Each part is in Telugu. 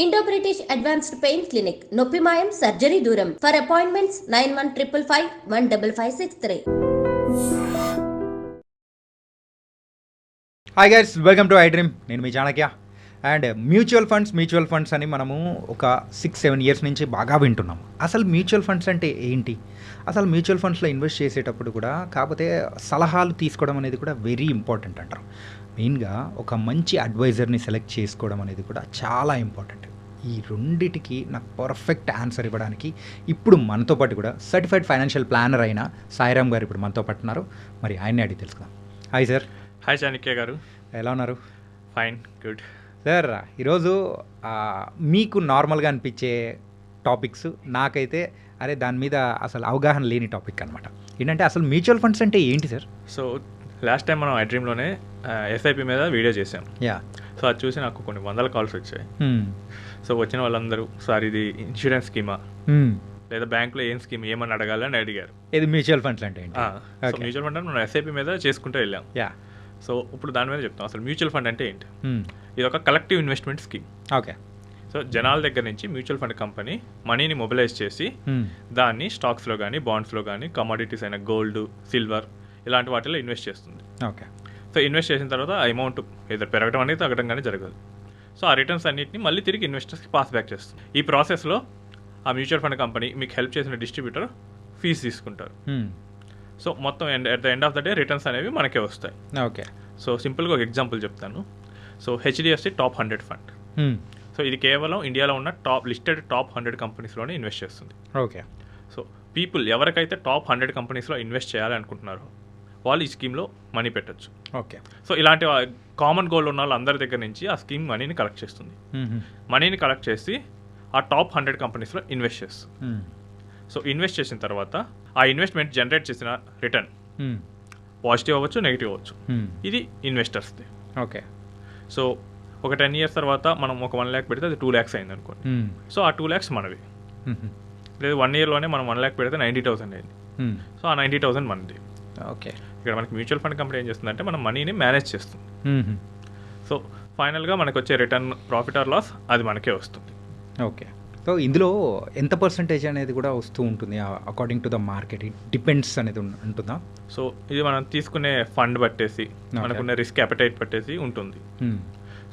Indo British advanced pain clinic నొప్పి మాయం సర్జరీ దూరం for appointments 9155515563. Hi guys, welcome to I dream. నేను మీ చాణక్య. అండ్ మ్యూచువల్ ఫండ్స్ అని మనము ఒక 6-7 ఇయర్స్ నుంచి బాగా వింటున్నాము. అసలు మ్యూచువల్ ఫండ్స్ అంటే ఏంటి? అసలు మ్యూచువల్ ఫండ్స్లో ఇన్వెస్ట్ చేసేటప్పుడు కూడా కాకపోతే సలహాలు తీసుకోవడం అనేది కూడా వెరీ ఇంపార్టెంట్ అంటారు. మెయిన్గా ఒక మంచి అడ్వైజర్ని సెలెక్ట్ చేసుకోవడం అనేది కూడా చాలా ఇంపార్టెంట్. ఈ రెండిటికి నాకు పర్ఫెక్ట్ ఆన్సర్ ఇవ్వడానికి ఇప్పుడు మనతో పాటు కూడా సర్టిఫైడ్ ఫైనాన్షియల్ ప్లానర్ అయిన సాయిరామ్ గారు ఇప్పుడు మనతో పాటు ఉన్నారు. మరి ఆయన్ని అడిగి తెలుసుకుందాం. Hi sir. హాయ్ చాణక్య గారు. ఎలా ఉన్నారు? Fine, good sir. ఈరోజు మీకు నార్మల్గా అనిపించే టాపిక్స్, నాకైతే అరే దాని మీద అసలు అవగాహన లేని టాపిక్ అనమాట. ఏంటంటే అసలు మ్యూచువల్ ఫండ్స్ అంటే ఏంటి సార్? సో లాస్ట్ టైం మనం ఐ డ్రీమ్లోనే ఎస్ఐపి మీద వీడియో చేసాం. యా. సో అది చూసి నాకు కొన్ని వందల కాల్స్ వచ్చాయి. సో వచ్చిన వాళ్ళందరూ సార్ ఇది ఇన్సూరెన్స్ స్కీమా లేదా బ్యాంకులో ఏం స్కీమ్ ఏమని అడగాలని అడిగారు. ఇది మ్యూచువల్ ఫండ్స్ అంటే ఏంటి? సో మ్యూచువల్ ఫండ్ మనం ఎస్ఐపి మీద చేసుకుంటూ వెళ్ళాం. యా. సో ఇప్పుడు దాని మీద చెప్తాం అసలు మ్యూచువల్ ఫండ్ అంటే ఏంటి. ఇది ఒక collective investment scheme. Okay. So జనాల దగ్గర నుంచి మ్యూచువల్ ఫండ్ కంపెనీ మనీని మొబిలైజ్ చేసి దాన్ని స్టాక్స్లో కానీ బాండ్స్లో కానీ కమోడిటీస్ అయిన గోల్డ్, సిల్వర్ ఇలాంటి వాటిలో ఇన్వెస్ట్ చేస్తుంది. ఓకే. సో ఇన్వెస్ట్ చేసిన తర్వాత ఆ అమౌంట్ ఏదో పెరగడం అనేది తగ్గడం కానీ జరగదు. సో ఆ రిటర్న్స్ అన్నింటినీ మళ్ళీ తిరిగి ఇన్వెస్టర్స్కి పాస్ బ్యాక్ చేస్తుంది. ఈ ప్రాసెస్లో ఆ మ్యూచువల్ ఫండ్ కంపెనీ మీకు హెల్ప్ చేసిన డిస్ట్రిబ్యూటర్ ఫీజు తీసుకుంటారు. సో మొత్తం at the end of the day returns అనేవి మనకే వస్తాయి. ఓకే. సో సింపుల్గా ఒక ఎగ్జాంపుల్ చెప్తాను. So HDFC top 100 fund. So ఇది కేవలం ఇండియాలో ఉన్న లిస్టెడ్ టాప్ 100 కంపెనీస్లోనే ఇన్వెస్ట్ చేస్తుంది. ఓకే. సో పీపుల్ ఎవరికైతే టాప్ 100 కంపెనీస్లో ఇన్వెస్ట్ చేయాలనుకుంటున్నారో వాళ్ళు ఈ స్కీమ్లో మనీ పెట్టచ్చు. ఓకే. సో ఇలాంటి కామన్ గోల్ ఉన్న వాళ్ళందరి దగ్గర నుంచి ఆ స్కీమ్ మనీని కలెక్ట్ చేస్తుంది. మనీని కలెక్ట్ చేసి ఆ టాప్ 100 కంపెనీస్లో ఇన్వెస్ట్ చేస్తుంది. సో ఇన్వెస్ట్ చేసిన తర్వాత ఆ ఇన్వెస్ట్మెంట్ జనరేట్ చేసిన రిటర్న్ పాజిటివ్ అవ్వచ్చు, నెగిటివ్ అవ్వచ్చు. ఇది ఇన్వెస్టర్స్ది. ఓకే. సో ఒక 10 years తర్వాత మనం ఒక 1 lakh పెడితే అది 2 lakhs అయింది అనుకోండి. సో ఆ 2 lakhs మనవి. లేదు 1 yearలోనే మనం 1 lakh పెడితే 90,000 అయింది. సో ఆ 90,000 మనది. ఓకే. ఇక్కడ మనకి మ్యూచువల్ ఫండ్ కంపెనీ ఏం చేస్తుందంటే మనం మనీని మేనేజ్ చేస్తుంది. సో ఫైనల్గా మనకు వచ్చే రిటర్న్, ప్రాఫిట్ ఆర్ లాస్ అది మనకే వస్తుంది. ఓకే. సో ఇందులో ఎంత పర్సంటేజ్ అనేది కూడా వస్తూ ఉంటుంది according to the market? It depends అనేది ఉంటుందా? సో ఇది మనం తీసుకునే ఫండ్ బట్టేసి, మనకున్న రిస్క్ అపెటైట్ పట్టేసి ఉంటుంది.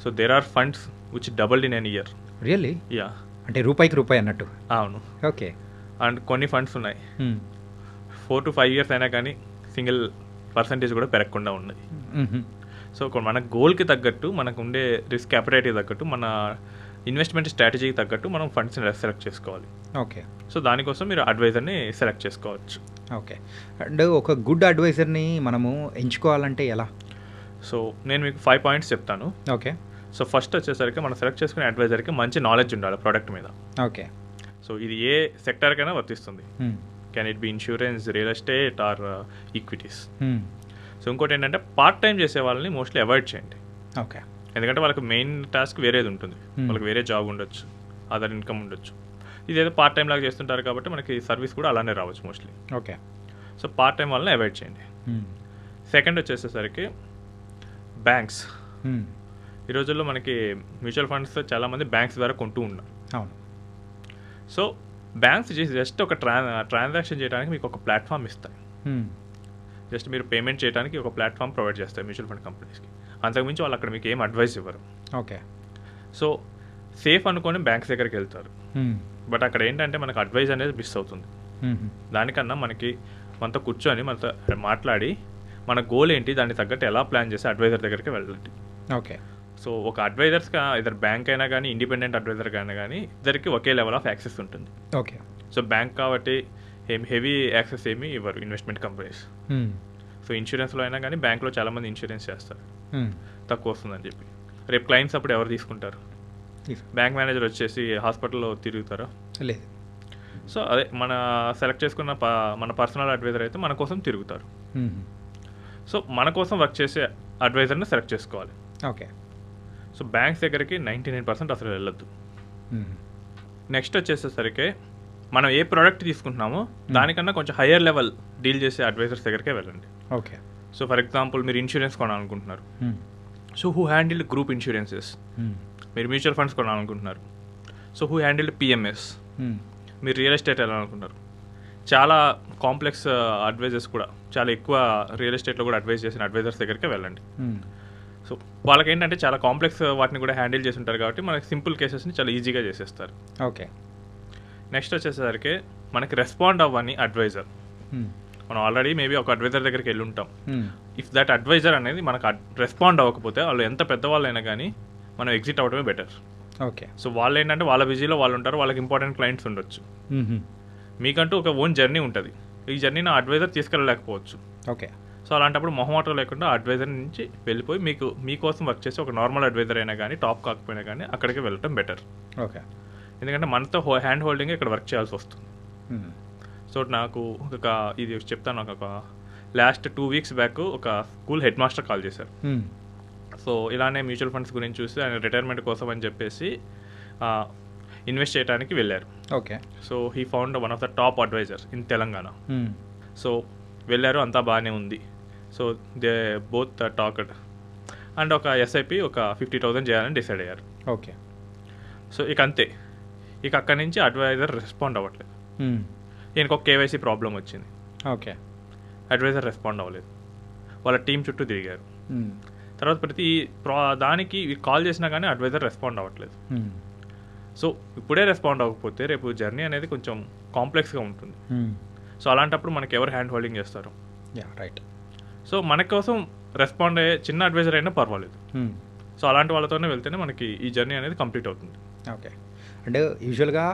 So there are funds which doubled in an year. Really? Yeah. అంటే రూపాయికి రూపాయి అన్నట్టు? అవును. ఓకే. అండ్ కొన్ని ఫండ్స్ ఉన్నాయి 4 to 5 years అయినా కానీ సింగిల్ పర్సంటేజ్ కూడా పెరగకుండా ఉన్నాయి. సో మన గోల్కి తగ్గట్టు, మనకు ఉండే రిస్క్ అపెటైట్కి తగ్గట్టు, మన ఇన్వెస్ట్మెంట్ స్ట్రాటజీకి తగ్గట్టు మనం ఫండ్స్ని సెలెక్ట్ చేసుకోవాలి. ఓకే. సో దానికోసం మీరు అడ్వైజర్ని సెలెక్ట్ చేసుకోవచ్చు. ఓకే. అండ్ ఒక గుడ్ అడ్వైజర్ని మనము ఎంచుకోవాలంటే ఎలా? సో నేను మీకు 5 points చెప్తాను. ఓకే. సో ఫస్ట్ వచ్చేసరికి మనం సెలెక్ట్ చేసుకునే అడ్వైజర్కి మంచి నాలెడ్జ్ ఉండాలి ప్రోడక్ట్ మీద. ఓకే. సో ఇది ఏ సెక్టర్కైనా వర్తిస్తుంది. Can it be insurance, real estate or equities. So ఇంకోటి ఏంటంటే పార్ట్ టైం చేసే వాళ్ళని మోస్ట్లీ అవాయిడ్ చేయండి. ఓకే. ఎందుకంటే వాళ్ళకి మెయిన్ టాస్క్ వేరేది ఉంటుంది. వాళ్ళకి వేరే జాబ్ ఉండొచ్చు, అదర్ ఇన్కమ్ ఉండొచ్చు. ఇదేదో పార్ట్ టైం లాగా చేస్తుంటారు కాబట్టి మనకి సర్వీస్ కూడా అలానే రావచ్చు mostly. Okay. So part time వాళ్ళని అవాయిడ్ చేయండి. సెకండ్ వచ్చేసేసరికి బ్యాంక్స్. ఈ రోజుల్లో మనకి మ్యూచువల్ ఫండ్స్ చాలామంది బ్యాంక్స్ ద్వారా కొంటూ ఉన్నారు. అవును. సో బ్యాంక్స్ జస్ట్ ఒక ట్రాన్సాక్షన్ చేయడానికి మీకు ఒక ప్లాట్ఫామ్ ఇస్తాయి. జస్ట్ మీరు పేమెంట్ చేయడానికి ఒక ప్లాట్ఫామ్ ప్రొవైడ్ చేస్తాయి మ్యూచువల్ ఫండ్ కంపెనీస్కి. అంతకుమించి వాళ్ళు అక్కడ మీకు ఏం అడ్వైస్ ఇవ్వరు. ఓకే. సో సేఫ్ అనుకొని బ్యాంక్స్ దగ్గరికి వెళ్తారు. బట్ అక్కడ ఏంటంటే మనకు అడ్వైస్ అనేది మిస్ అవుతుంది. దానికన్నా మనతో కూర్చొని మనతో మాట్లాడి మన గోల్ ఏంటి, దాన్ని తగ్గట్టు ఎలా ప్లాన్ చేసి అడ్వైజర్ దగ్గరికి వెళ్ళండి. ఓకే. సో ఒక అడ్వైజర్స్గా ఇద్దరు బ్యాంక్ అయినా కానీ ఇండిపెండెంట్ అడ్వైజర్ అయినా కానీ ఇద్దరికి ఒకే లెవెల్ ఆఫ్ యాక్సెస్ ఉంటుంది. ఓకే. సో బ్యాంక్ కాబట్టి హెవీ యాక్సెస్ ఏమి ఇవ్వరు ఇన్వెస్ట్మెంట్ కంపెనీస్. సో ఇన్సూరెన్స్లో అయినా కానీ బ్యాంక్లో చాలామంది ఇన్సూరెన్స్ చేస్తారు తక్కువ వస్తుందని చెప్పి. రేపు క్లయింట్స్ అప్పుడు ఎవరు తీసుకుంటారు? బ్యాంక్ మేనేజర్ వచ్చేసి హాస్పిటల్లో తిరుగుతారా? లేదు. సో అదే మన సెలెక్ట్ చేసుకున్న మన పర్సనల్ అడ్వైజర్ అయితే మన కోసం తిరుగుతారు. సో మన కోసం వర్క్ చేసే అడ్వైజర్ని సెలెక్ట్ చేసుకోవాలి. ఓకే. సో బ్యాంక్స్ దగ్గరికి 99% అసలు వెళ్ళొద్దు. నెక్స్ట్ వచ్చేసేసరికి మనం ఏ ప్రోడక్ట్ తీసుకుంటున్నామో దానికన్నా కొంచెం హయ్యర్ లెవెల్ డీల్ చేసే అడ్వైజర్స్ దగ్గరికే వెళ్ళండి. ఓకే. సో ఫర్ ఎగ్జాంపుల్ మీరు ఇన్సూరెన్స్ కొనాలనుకుంటున్నారు. So who handled group insurances. మీరు మ్యూచువల్ ఫండ్స్ కొనాలనుకుంటున్నారు. So who handled PMS. మీరు రియల్ ఎస్టేట్ ఎలా అనుకున్నారు, చాలా కాంప్లెక్స్ అడ్వైజర్స్ కూడా, చాలా ఎక్కువ రియల్ ఎస్టేట్లో కూడా అడ్వైజ్ చేసిన అడ్వైజర్స్ దగ్గరికి వెళ్ళండి. సో వాళ్ళకి ఏంటంటే చాలా కాంప్లెక్స్ వాటిని కూడా హ్యాండిల్ చేసి ఉంటారు కాబట్టి మనకి సింపుల్ కేసెస్ని చాలా ఈజీగా చేసేస్తారు. ఓకే. నెక్స్ట్ వచ్చేసరికి మనకి రెస్పాండ్ అవ్వని అడ్వైజర్. మనం ఆల్రెడీ మేబీ ఒక అడ్వైజర్ దగ్గరికి వెళ్ళి ఉంటాం. ఇఫ్ దట్ అడ్వైజర్ అనేది మనకు రెస్పాండ్ అవ్వకపోతే వాళ్ళు ఎంత పెద్దవాళ్ళైనా కానీ మనం ఎగ్జిట్ అవ్వడమే బెటర్. ఓకే. సో వాళ్ళు ఏంటంటే వాళ్ళ బిజీలో వాళ్ళు ఉంటారు, వాళ్ళకి ఇంపార్టెంట్ క్లయింట్స్ ఉండొచ్చు. మీకంటూ ఒక ఓన్ జర్నీ ఉంటుంది, ఈ జర్నీని అడ్వైజర్ తీసుకెళ్ళలేకపోవచ్చు. ఓకే. సో అలాంటప్పుడు మొహమాటం లేకుండా అడ్వైజర్ నుంచి వెళ్ళిపోయి మీకోసం వర్క్ చేసి ఒక నార్మల్ అడ్వైజర్ అయినా కానీ టాప్ కాకపోయినా కానీ అక్కడికి వెళ్ళటం బెటర్. ఓకే. ఎందుకంటే మనతో హ్యాండ్ హోల్డింగ్ ఇక్కడ వర్క్ చేయాల్సి వస్తుంది. సో నాకు ఇది చెప్తాను, ఒక లాస్ట్ 2 weeks బ్యాక్ ఒక స్కూల్ హెడ్ మాస్టర్ కాల్ చేశారు. సో ఇలానే మ్యూచువల్ ఫండ్స్ గురించి చూసి ఆయన రిటైర్మెంట్ కోసం అని చెప్పేసి ఇన్వెస్ట్ చేయడానికి వెళ్ళారు. Okay. So he found one of the top advisors in Telangana. So వెళ్ళారు, అంతా బాగానే ఉంది. So they both talked and ఒక ఎస్ఐపి ఒక 50,000 చేయాలని డిసైడ్ అయ్యారు. ఓకే. సో ఇక అంతే, ఇక అక్కడి నుంచి అడ్వైజర్ రెస్పాండ్ అవ్వట్లేదు. ఈయనకు ఒక కేవైసీ ప్రాబ్లం వచ్చింది. ఓకే. అడ్వైజర్ రెస్పాండ్ అవ్వలేదు, వాళ్ళ టీం చుట్టూ తిరిగారు. తర్వాత ప్రతి దానికి కాల్ చేసినా కానీ అడ్వైజర్ రెస్పాండ్ అవ్వట్లేదు. సో ఇప్పుడే రెస్పాండ్ అవ్వకపోతే రేపు జర్నీ అనేది కొంచెం కాంప్లెక్స్గా ఉంటుంది. సో అలాంటప్పుడు మనకి ఎవరు హ్యాండ్ హోల్డింగ్ చేస్తారు? రైట్. సో మన కోసం రెస్పాండ్ అయ్యే చిన్న అడ్వైజర్ అయినా పర్వాలేదు. సో అలాంటి వాళ్ళతోనే వెళ్తేనే మనకి ఈ జర్నీ అనేది కంప్లీట్ అవుతుంది. ఓకే. అంటే యూజువల్గా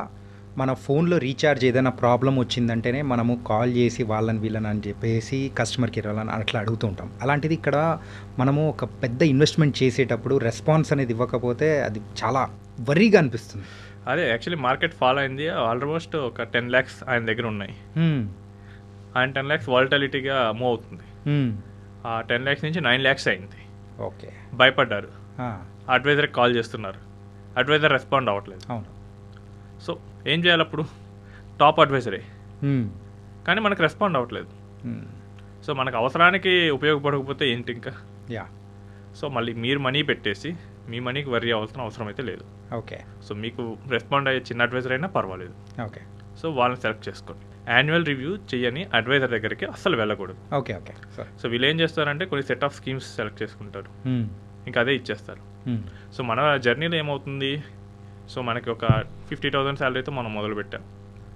మన ఫోన్లో రీఛార్జ్ ఏదైనా ప్రాబ్లం వచ్చిందంటేనే మనము కాల్ చేసి వాళ్ళని వీళ్ళని అని చెప్పేసి కస్టమర్ కేర్ వాళ్ళని అట్లా అడుగుతూ ఉంటాం. అలాంటిది ఇక్కడ మనము ఒక పెద్ద ఇన్వెస్ట్మెంట్ చేసేటప్పుడు రెస్పాన్స్ అనేది ఇవ్వకపోతే అది చాలా వరీగా అనిపిస్తుంది. అదే యాక్చువల్లీ మార్కెట్ ఫాలో అయింది, ఆల్మోస్ట్ ఒక 10 lakhs ఆయన దగ్గర ఉన్నాయి. ఆయన 10 lakhs వాలటిలిటీగా మూవ్ అవుతుంది. ఆ 10 lakhs నుంచి 9 lakhs అయింది. ఓకే. భయపడ్డారు, అడ్వైజర్కి కాల్ చేస్తున్నారు, అడ్వైజర్ రెస్పాండ్ అవ్వట్లేదు. అవును. సో ఏం చేయాలి అప్పుడు? టాప్ అడ్వైజరే కానీ మనకు రెస్పాండ్ అవ్వట్లేదు. సో మనకు అవసరానికి ఉపయోగపడకపోతే ఏంటి ఇంకా? సో మళ్ళీ మీరు మనీ పెట్టేసి మీ మనీకి వరీ అవ్వాల్సిన అవసరం అయితే లేదు. ఓకే. సో మీకు రెస్పాండ్ అయ్యే చిన్న అడ్వైజర్ అయినా పర్వాలేదు. ఓకే. సో వాళ్ళని సెలెక్ట్ చేసుకోండి. యాన్యువల్ రివ్యూ చేయని అడ్వైజర్ దగ్గరికి అస్సలు వెళ్ళకూడదు. ఓకే. ఓకే. సో వీళ్ళు ఏం చేస్తారంటే కొన్ని సెట్ ఆఫ్ స్కీమ్స్ సెలెక్ట్ చేసుకుంటారు, ఇంకా అదే ఇచ్చేస్తారు. సో మన జర్నీలో ఏమవుతుంది, సో మనకి ఒక 50,000 శాలరీతో మనం మొదలు పెట్టాం.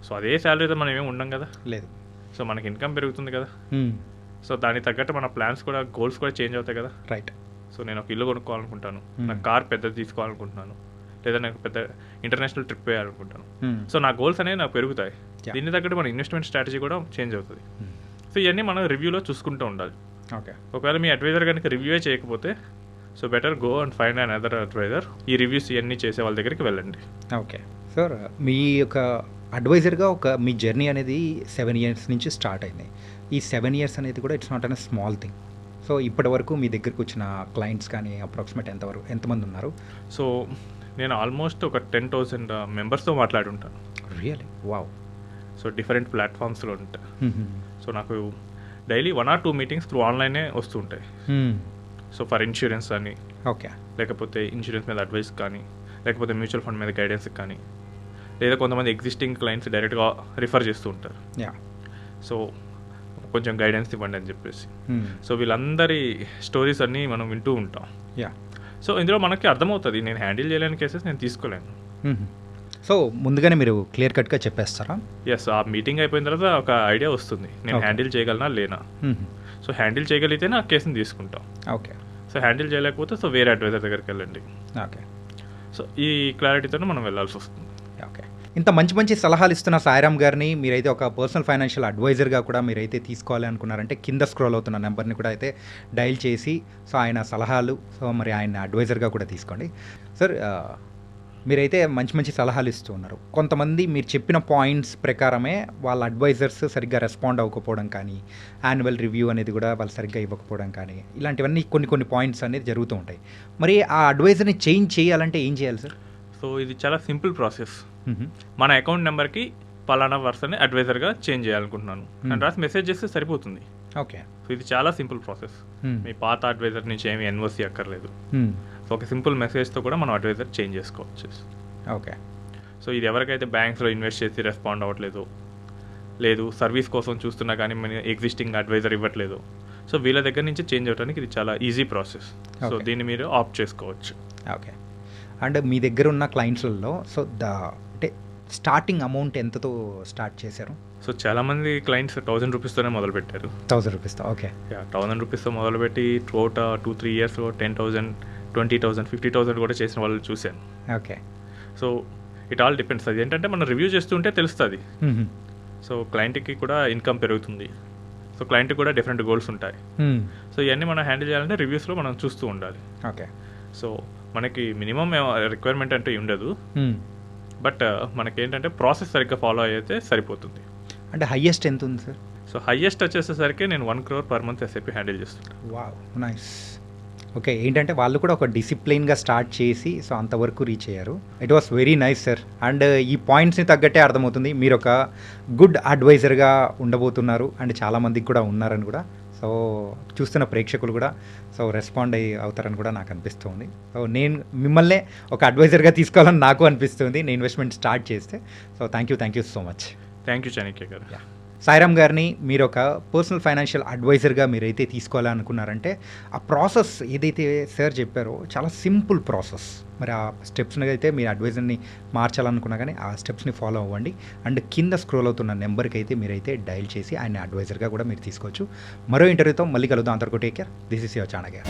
సో అదే శాలరీతో మనం ఏమీ ఉండం కదా, లేదు. సో మనకి ఇన్కమ్ పెరుగుతుంది కదా. సో దానికి తగ్గట్టు మన ప్లాన్స్ కూడా, గోల్స్ కూడా చేంజ్ అవుతాయి కదా. రైట్. సో నేను ఒక ఇల్లు కొనుక్కోవాలనుకుంటాను, నాకు కార్ పెద్దది తీసుకోవాలనుకుంటున్నాను, లేదా నాకు పెద్ద ఇంటర్నేషనల్ ట్రిప్ వేయాలనుకుంటాను. సో నా గోల్స్ అనేవి నాకు పెరుగుతాయి, దీన్ని తగ్గట్టు మన ఇన్వెస్ట్మెంట్ స్ట్రాటజీ కూడా చేంజ్ అవుతుంది. సో ఇవన్నీ మనం రివ్యూలో చూసుకుంటూ ఉండాలి. ఓకే. ఒకవేళ మీ అడ్వైజర్ కనుక రివ్యూవే చేయకపోతే so better go and find another advisor. ఈ రివ్యూస్ ఇవన్నీ చేసే వాళ్ళ దగ్గరికి వెళ్ళండి. ఓకే సార్, మీ యొక్క అడ్వైజర్గా మీ జర్నీ అనేది 7 years నుంచి స్టార్ట్ అయింది. ఈ 7 years అనేది కూడా it's not an small thing. So ఇప్పటి వరకు మీ దగ్గరకు వచ్చిన క్లయింట్స్ కానీ అప్రాక్సిమేట్ ఎంతమంది ఉన్నారు? సో నేను ఆల్మోస్ట్ ఒక 10,000 మెంబర్స్తో మాట్లాడి ఉంటాను. రియల్లీ? వావ్. సో డిఫరెంట్ ప్లాట్ఫామ్స్లో ఉంటాయి. సో నాకు డైలీ 1 or 2 మీటింగ్స్ త్రూ ఆన్లైనే వస్తూ ఉంటాయి. సో ఫర్ ఇన్సూరెన్స్ అని, ఓకే, లేకపోతే ఇన్సూరెన్స్ మీద అడ్వైస్ కానీ, లేకపోతే మ్యూచువల్ ఫండ్ మీద గైడెన్స్ కానీ, లేదా కొంతమంది ఎగ్జిస్టింగ్ క్లయింట్స్ డైరెక్ట్గా రిఫర్ చేస్తూ ఉంటారు. సో కొంచెం గైడెన్స్ ఇవ్వండి అని చెప్పేసి. సో వీళ్ళందరి స్టోరీస్ అన్నీ మనం వింటూ ఉంటాం. సో ఇందులో మనకి అర్థమవుతుంది నేను హ్యాండిల్ చేయలేని కేసెస్ నేను తీసుకోలేను. సో ముందుగానే మీరు క్లియర్ కట్గా చెప్పేస్తారా? ఎస్, ఆ మీటింగ్ అయిపోయిన తర్వాత ఒక ఐడియా వస్తుంది, నేను హ్యాండిల్ చేయగలనా లేనా. సో హ్యాండిల్ చేయగలిగితేనే ఆ కేసుని తీసుకుంటాం. ఓకే. సో హ్యాండిల్ చేయలేకపోతే సో వేరే అడ్వైజర్ దగ్గరికి వెళ్ళండి. ఓకే. సో ఈ క్లారిటీతోనే మనం వెళ్ళాల్సి వస్తుంది. ఓకే. ఇంత మంచి మంచి సలహాలు ఇస్తున్న సాయిరామ్ గారిని మీరైతే ఒక పర్సనల్ ఫైనాన్షియల్ అడ్వైజర్గా కూడా మీరైతే తీసుకోవాలి అనుకున్నారంటే కింద స్క్రోల్ అవుతున్న నెంబర్ని కూడా అయితే డయల్ చేసి సో ఆయన సలహాలు, సో మరి ఆయన అడ్వైజర్గా కూడా తీసుకోండి. సార్, మీరైతే మంచి మంచి సలహాలు ఇస్తూ ఉన్నారు. కొంతమంది మీరు చెప్పిన పాయింట్స్ ప్రకారమే వాళ్ళ అడ్వైజర్స్ సరిగ్గా రెస్పాండ్ అవ్వకపోవడం కానీ, యాన్యువల్ రివ్యూ అనేది కూడా వాళ్ళు సరిగ్గా ఇవ్వకపోవడం కానీ, ఇలాంటివన్నీ కొన్ని పాయింట్స్ అనేది జరుగుతూ ఉంటాయి. మరి ఆ అడ్వైజర్ని చేంజ్ చేయాలంటే ఏం చేయాలి సార్? సో ఇది చాలా సింపుల్ ప్రాసెస్. మన అకౌంట్ నెంబర్కి పలానా వర్సన్ని అడ్వైజర్గా చేంజ్ చేయాలనుకుంటున్నాను అని రాసి మెసేజ్ చేస్తే సరిపోతుంది. ఓకే. సో ఇది చాలా సింపుల్ ప్రాసెస్. మీ పాత అడ్వైజర్ నుంచి ఏమి ఎన్ఓసి అక్కర్లేదు. సో ఒక సింపుల్ మెసేజ్తో కూడా మనం అడ్వైజర్ చేంజ్ చేసుకోవచ్చు. ఓకే. సో ఇది ఎవరికైతే బ్యాంక్స్లో ఇన్వెస్ట్ చేసి రెస్పాండ్ అవ్వట్లేదు, లేదు సర్వీస్ కోసం చూస్తున్నా కానీ మన ఎగ్జిస్టింగ్ అడ్వైజర్ ఇవ్వట్లేదు, సో వీళ్ళ దగ్గర నుంచి చేంజ్ అవ్వడానికి ఇది చాలా ఈజీ ప్రాసెస్. So Okay. దీన్ని మీరు ఆప్ట్ చేసుకోవచ్చు. ఓకే. అండ్ మీ దగ్గర ఉన్న క్లయింట్స్లలో సో అంటే స్టార్టింగ్ అమౌంట్ ఎంతతో స్టార్ట్ చేశారు? సో చాలామంది క్లయింట్స్ 1000 రూపీస్తోనే మొదలుపెట్టారు. 1000 రూపీస్తో. ఓకే. 1000 రూపీస్తో మొదలుపెట్టి త్రూఅవుట్ 2-3 ఇయర్స్లో 10,000, 20,000, 50,000 కూడా చేసిన వాళ్ళు చూశాను. Okay. So it all depends. అది ఏంటంటే మనం రివ్యూ చేస్తుంటే తెలుస్తుంది. సో క్లయింట్కి కూడా ఇన్కమ్ పెరుగుతుంది. సో క్లయింట్కి కూడా డిఫరెంట్ గోల్స్ ఉంటాయి. సో ఇవన్నీ మనం హ్యాండిల్ చేయాలంటే రివ్యూస్లో మనం చూస్తూ ఉండాలి. ఓకే. సో మనకి మినిమం రిక్వైర్మెంట్ అంటే ఉండదు, బట్ మనకేంటంటే ప్రాసెస్ సరిగ్గా ఫాలో అయితే సరిపోతుంది. అంటే హైయెస్ట్ ఎంత ఉంది సార్? సో హైయెస్ట్ వచ్చేసరికి నేను 1 crore per month SIP handle చేస్తున్నాను. Wow, nice. ఓకే. ఏంటంటే వాళ్ళు కూడా ఒక డిసిప్లిన్గా స్టార్ట్ చేసి సో అంతవరకు రీచ్ అయ్యారు. It was very nice sir. And ఈ పాయింట్స్ని తగ్గట్టే అర్థమవుతుంది మీరు ఒక గుడ్ అడ్వైజర్గా ఉండబోతున్నారు అండ్ చాలామందికి కూడా ఉన్నారని కూడా. సో చూస్తున్న ప్రేక్షకులు కూడా సో రెస్పాండ్ అవుతారని కూడా నాకు అనిపిస్తుంది. సో నేను మిమ్మల్నే ఒక అడ్వైజర్గా తీసుకోవాలని నాకు అనిపిస్తుంది నేను ఇన్వెస్ట్మెంట్ స్టార్ట్ చేస్తే. So thank you so much. Thank you Chanakya గారు. సాయిరామ్ గారిని మీరు ఒక పర్సనల్ ఫైనాన్షియల్ అడ్వైజర్గా మీరైతే తీసుకోవాలనుకున్నారంటే ఆ ప్రాసెస్ ఏదైతే సార్ చెప్పారో చాలా సింపుల్ ప్రాసెస్. మరి ఆ స్టెప్స్ని అయితే మీరు అడ్వైజర్ని మార్చాలనుకున్నా కానీ ఆ స్టెప్స్ని ఫాలో అవ్వండి. అండ్ కింద స్క్రోల్ అవుతున్న నెంబర్కి అయితే మీరైతే డైల్ చేసి ఆయన అడ్వైజర్గా కూడా మీరు తీసుకోవచ్చు. మరో ఇంటర్వ్యూతో మళ్ళీ కలుద్దాం. అంతవరకు take care. This is your Chanakya.